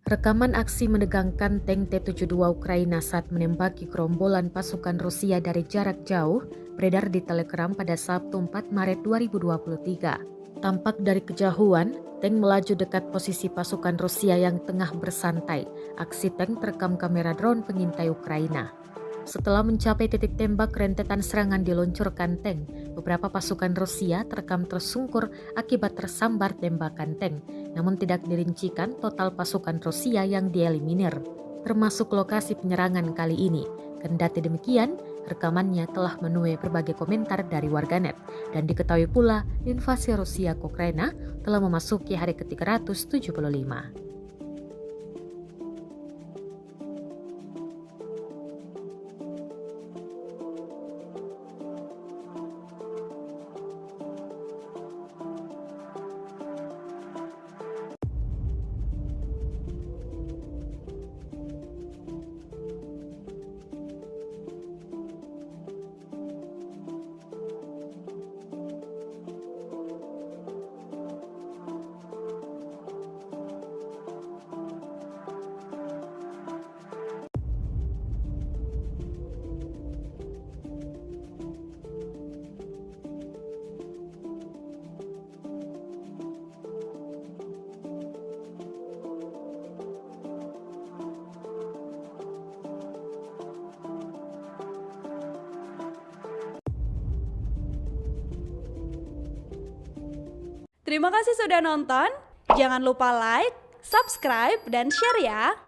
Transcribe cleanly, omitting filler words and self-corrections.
Rekaman aksi menegangkan tank T-72 Ukraina saat menembaki gerombolan pasukan Rusia dari jarak jauh beredar di Telegram pada Sabtu 4 Maret 2023. Tampak dari kejauhan, tank melaju dekat posisi pasukan Rusia yang tengah bersantai. Aksi tank terekam kamera drone pengintai Ukraina. Setelah mencapai titik tembak, rentetan serangan diluncurkan tank. Beberapa pasukan Rusia terekam tersungkur akibat tersambar tembakan tank, namun tidak dirincikan total pasukan Rusia yang dieliminir, termasuk lokasi penyerangan kali ini. Kendati demikian, rekamannya telah menuai berbagai komentar dari warganet, dan diketahui pula invasi Rusia ke Ukraina telah memasuki hari ke-375. Terima kasih sudah nonton. Jangan lupa like, subscribe, dan share ya.